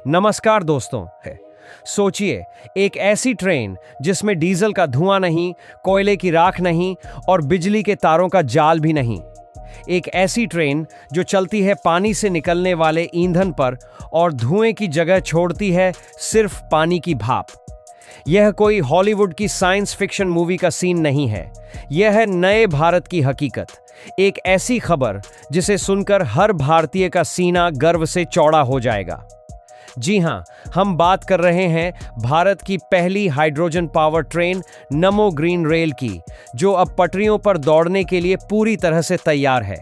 नमस्कार दोस्तों। है सोचिए, एक ऐसी ट्रेन जिसमें डीजल का धुआं नहीं, कोयले की राख नहीं और बिजली के तारों का जाल भी नहीं। एक ऐसी ट्रेन जो चलती है पानी से निकलने वाले ईंधन पर और धुएं की जगह छोड़ती है सिर्फ पानी की भाप। यह कोई हॉलीवुड की साइंस फिक्शन मूवी का सीन नहीं है। यह है नए भारत की हकीकत। एक ऐसी खबर जिसे सुनकर हर भारतीय का सीना गर्व से चौड़ा हो जाएगा। जी हां, हम बात कर रहे हैं भारत की पहली हाइड्रोजन पावर ट्रेन नमो ग्रीन रेल की, जो अब पटरियों पर दौड़ने के लिए पूरी तरह से तैयार है।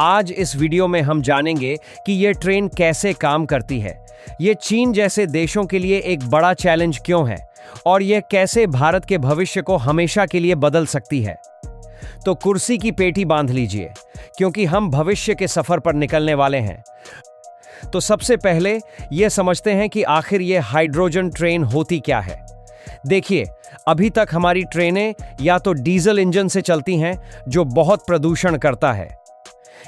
आज इस वीडियो में हम जानेंगे कि यह ट्रेन कैसे काम करती है, ये चीन जैसे देशों के लिए एक बड़ा चैलेंज क्यों है और यह कैसे भारत के भविष्य को हमेशा के लिए बदल सकती है। तो कुर्सी की पेटी बांध लीजिए, क्योंकि हम भविष्य के सफर पर निकलने वाले हैं। तो सबसे पहले यह समझते हैं कि आखिर यह हाइड्रोजन ट्रेन होती क्या है। देखिए, अभी तक हमारी ट्रेनें या तो डीजल इंजन से चलती हैं जो बहुत प्रदूषण करता है,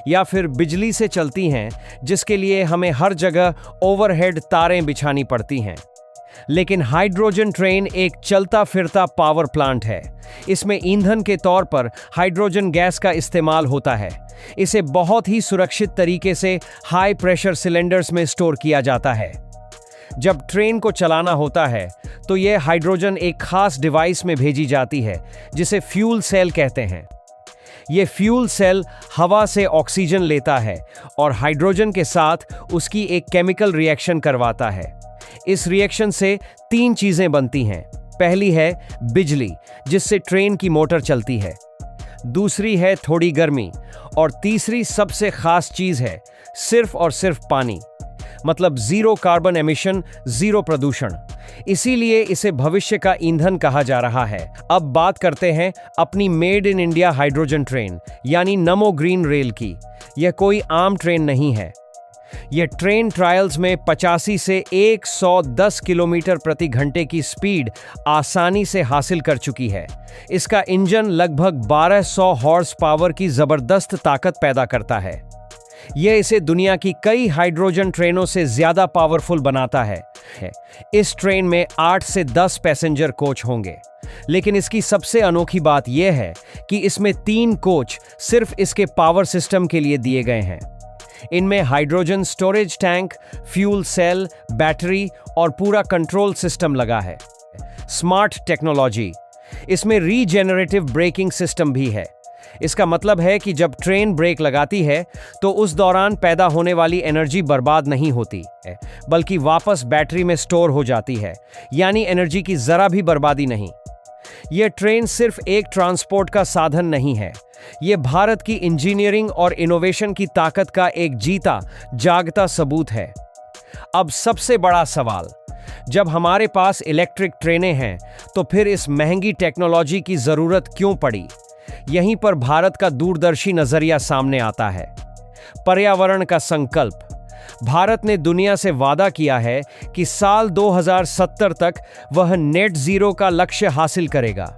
या फिर बिजली से चलती हैं जिसके लिए हमें हर जगह ओवरहेड तारें बिछानी पड़ती हैं। लेकिन हाइड्रोजन ट्रेन एक चलता फिरता पावर प्लांट है। इसमें ईंधन के तौर पर हाइड्रोजन गैस का इस्तेमाल होता है। इसे बहुत ही सुरक्षित तरीके से हाई प्रेशर सिलेंडर्स में स्टोर किया जाता है। जब ट्रेन को चलाना होता है तो यह हाइड्रोजन एक खास डिवाइस में भेजी जाती है जिसे फ्यूल सेल कहते हैं। यह फ्यूल सेल हवा से ऑक्सीजन लेता है और हाइड्रोजन के साथ उसकी एक केमिकल रिएक्शन करवाता है। इस रिएक्शन से तीन चीजें बनती हैं। पहली है बिजली, जिससे ट्रेन की मोटर चलती है। दूसरी है थोड़ी गर्मी और तीसरी सबसे खास चीज है सिर्फ और सिर्फ पानी, मतलब जीरो कार्बन एमिशन, जीरो प्रदूषण। इसीलिए इसे भविष्य का ईंधन कहा जा रहा है। अब बात करते हैं अपनी made in India hydrogen train यानी नमो ग्रीन रेल की। यह कोई आम ट्रेन नहीं है। यह ट्रेन ट्रायल्स में 85 से 110 किलोमीटर प्रति घंटे की स्पीड आसानी से हासिल कर चुकी है। इसका इंजन लगभग 1200 हॉर्स पावर की जबरदस्त ताकत पैदा करता है। यह इसे दुनिया की कई हाइड्रोजन ट्रेनों से ज्यादा पावरफुल बनाता है। इस ट्रेन में 8 से 10 पैसेंजर कोच होंगे, लेकिन इसकी सबसे अनोखी बात यह है कि इसमें 3 कोच सिर्फ इसके पावर सिस्टम के लिए दिए गए हैं। इनमें hydrogen storage tank, fuel cell, battery और पूरा कंट्रोल सिस्टम लगा है। स्मार्ट टेक्नोलॉजी, इसमें रीजेनरेटिव ब्रेकिंग सिस्टम भी है। इसका मतलब है कि जब ट्रेन ब्रेक लगाती है तो उस दौरान पैदा होने वाली एनर्जी बर्बाद नहीं होती है, बल्कि वापस बैटरी में स्टोर हो जाती है। यानी एनर्जी की जरा भी बर्बादी नहीं। यह ट्रेन सिर्फ एक ट्रांसपोर्ट का साधन नहीं है, यह भारत की इंजीनियरिंग और इनोवेशन की ताकत का एक जीता जागता सबूत है। अब सबसे बड़ा सवाल, जब हमारे पास इलेक्ट्रिक ट्रेनें हैं तो फिर इस महंगी टेक्नोलॉजी की जरूरत क्यों पड़ी? यहीं पर भारत का दूरदर्शी नजरिया सामने आता है। पर्यावरण का संकल्प। भारत ने दुनिया से वादा किया है कि साल 2070 तक वह नेट जीरो का लक्ष्य हासिल करेगा।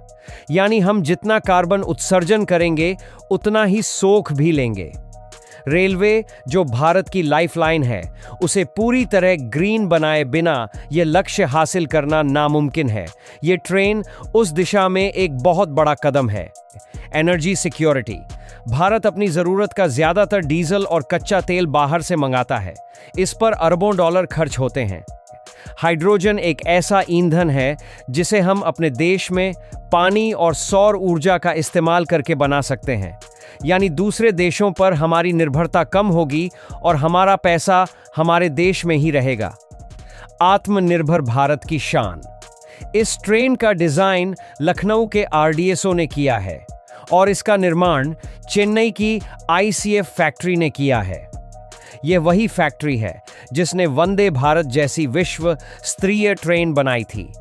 यानी हम जितना कार्बन उत्सर्जन करेंगे उतना ही सोख भी लेंगे। रेलवे, जो भारत की लाइफलाइन है, उसे पूरी तरह ग्रीन बनाए बिना यह लक्ष्य हासिल करना नामुमकिन है। यह ट्रेन उस दिशा में एक बहुत बड़ा कदम है। Energy security. भारत अपनी जरूरत का ज्यादातर डीजल और कच्चा तेल बाहर से मंगाता है। इस पर अरबों डॉलर खर्च होते हैं। हाइड्रोजन एक ऐसा ईंधन है जिसे हम अपने देश में पानी और सौर ऊर्जा का इस्तेमाल करके बना सकते हैं। यानी दूसरे देशों पर हमारी निर्भरता कम होगी और हमारा पैसा हमारे देश में ही रहेगा। आत्मनिर्भर भारत की शान। इस ट्रेन का डिजाइन लखनऊ के आरडीएसओ ने किया है और इसका निर्माण चेन्नई की आईसीएफ फैक्ट्री ने किया है। यह वही फैक्ट्री है जिसने वंदे भारत जैसी विश्व स्तरीय ट्रेन बनाई थी।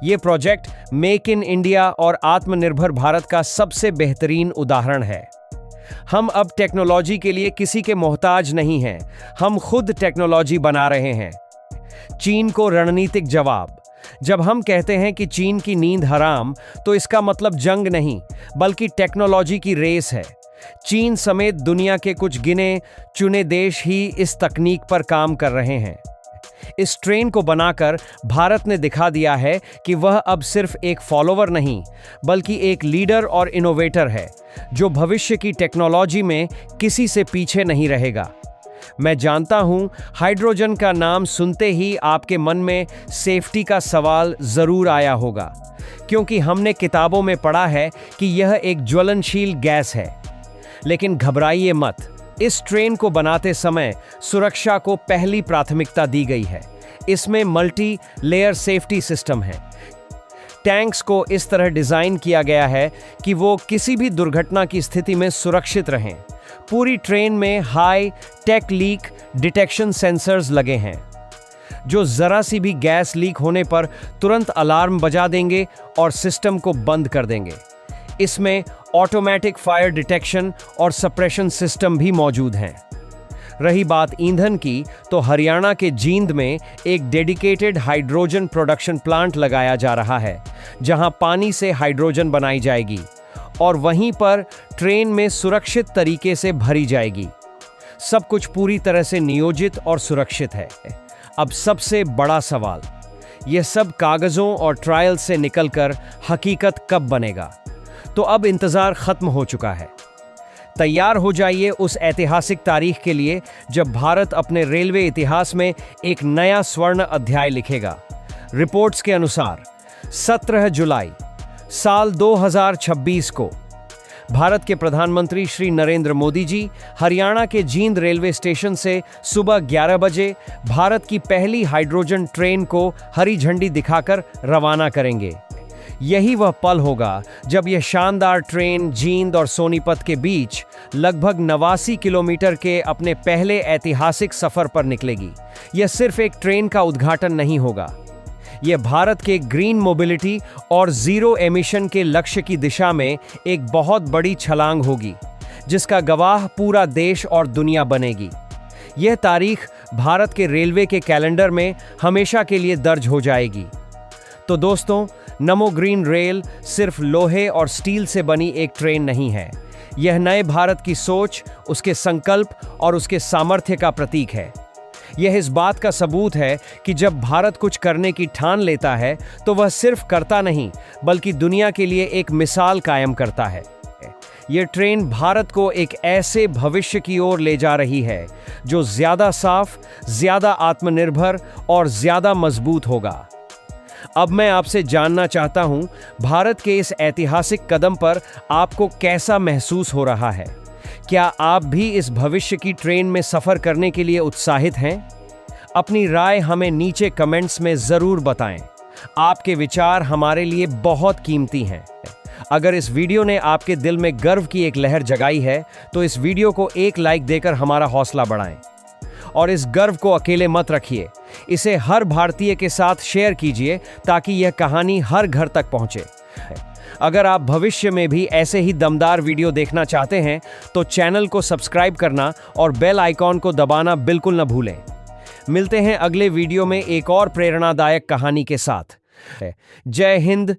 यह प्रोजेक्ट मेक इन इंडिया और आत्मनिर्भर भारत का सबसे बेहतरीन उदाहरण है। हम अब टेक्नोलॉजी के लिए किसी के मोहताज नहीं हैं, हम खुद टेक्नोलॉजी बना रहे हैं। चीन को रणनीतिक जवाब। जब हम कहते हैं कि चीन की नींद हराम, तो इसका मतलब जंग नहीं, बल्कि टेक्नोलॉजी की रेस है। चीन समेत दुनिया के कुछ गिने चुने देश ही इस तकनीक पर काम कर रहे हैं। इस ट्रेन को बनाकर भारत ने दिखा दिया है कि वह अब सिर्फ एक फॉलोवर नहीं, बल्कि एक लीडर और इनोवेटर है, जो भविष्य की टेक्नोलॉजी में किसी से पीछे नहीं रहेगा। मैं जानता हूं, हाइड्रोजन का नाम सुनते ही आपके मन में सेफ्टी का सवाल जरूर आया होगा, क्योंकि हमने किताबों में पढ़ा है कि यह एक ज्वलनशील गैस है। लेकिन घबराइए मत, इस ट्रेन को बनाते समय सुरक्षा को पहली प्राथमिकता दी गई है। इसमें मल्टी लेयर सेफ्टी सिस्टम है। टैंक्स को इस तरह डिजाइन किया गया है कि वो किसी भी दुर्घटना की स्थिति में सुरक्षित रहें। पूरी ट्रेन में high tech leak detection sensors लगे हैं, जो जरा सी भी गैस लीक होने पर तुरंत अलार्म बजा देंगे और सिस्टम को बंद कर देंगे। इसमें ऑटोमेटिक फायर डिटेक्शन और सप्रेशन सिस्टम भी मौजूद हैं। रही बात ईंधन की, तो हरियाणा के जींद में एक डेडिकेटेड हाइड्रोजन प्रोडक्शन प्लांट लगाया जा रहा है, जहां पानी से हाइड्रोजन बनाई जाएगी और वहीं पर ट्रेन में सुरक्षित तरीके से भरी जाएगी। सब कुछ पूरी तरह से नियोजित और सुरक्षित है। अब सबसे बड़ा सवाल, यह सब कागजों और ट्रायल से निकलकर हकीकत कब बनेगा? तो अब इंतजार खत्म हो चुका है। तैयार हो जाइए उस ऐतिहासिक तारीख के लिए जब भारत अपने रेलवे इतिहास में एक नया स्वर्ण अध्याय लिखेगा। रिपोर्ट्स के अनुसार 17 जुलाई साल 2026 को भारत के प्रधानमंत्री श्री नरेंद्र मोदी जी हरियाणा के जींद रेलवे स्टेशन से सुबह 11 बजे भारत की पहली हाइड्रोजन ट्रेन को हरी झंडी दिखाकर रवाना करेंगे। यही वह पल होगा जब यह शानदार ट्रेन जींद और सोनीपत के बीच लगभग 89 किलोमीटर के अपने पहले ऐतिहासिक सफर पर निकलेगी। यह सिर्फ एक ट्रेन का उद्घाटन नहीं होगा, यह भारत के ग्रीन मोबिलिटी और जीरो एमिशन के लक्ष्य की दिशा में एक बहुत बड़ी छलांग होगी, जिसका गवाह पूरा देश और दुनिया बनेगी। यह तारीख भारत के रेलवे के कैलेंडर में हमेशा के लिए दर्ज हो जाएगी। तो दोस्तों, नमो ग्रीन रेल सिर्फ लोहे और स्टील से बनी एक ट्रेन नहीं है। यह नए भारत की सोच, उसके संकल्प और उसके सामर्थ्य का प्रतीक है। यह इस बात का सबूत है कि जब भारत कुछ करने की ठान लेता है तो वह सिर्फ करता नहीं, बल्कि दुनिया के लिए एक मिसाल कायम करता है। यह ट्रेन भारत को एक ऐसे भविष्य की ओर ले जा रही है जो ज्यादा साफ, ज्यादा आत्मनिर्भर और ज्यादा मजबूत होगा। अब मैं आपसे जानना चाहता हूं, भारत के इस ऐतिहासिक कदम पर आपको कैसा महसूस हो रहा है? क्या आप भी इस भविष्य की ट्रेन में सफर करने के लिए उत्साहित हैं? अपनी राय हमें नीचे कमेंट्स में जरूर बताएं। आपके विचार हमारे लिए बहुत कीमती हैं। अगर इस वीडियो ने आपके दिल में गर्व की एक लहर जगाई है, तो इस वीडियो को एक लाइक देकर हमारा हौसला बढ़ाएं। और इस गर्व को अकेले मत रखिए, इसे हर भारतीय के साथ शेयर कीजिए ताकि यह कहानी हर घर तक पहुंचे। अगर आप भविष्य में भी ऐसे ही दमदार वीडियो देखना चाहते हैं, तो चैनल को सब्सक्राइब करना और बेल आइकॉन को दबाना बिल्कुल न भूलें। मिलते हैं अगले वीडियो में एक और प्रेरणादायक कहानी के साथ। जय हिंद।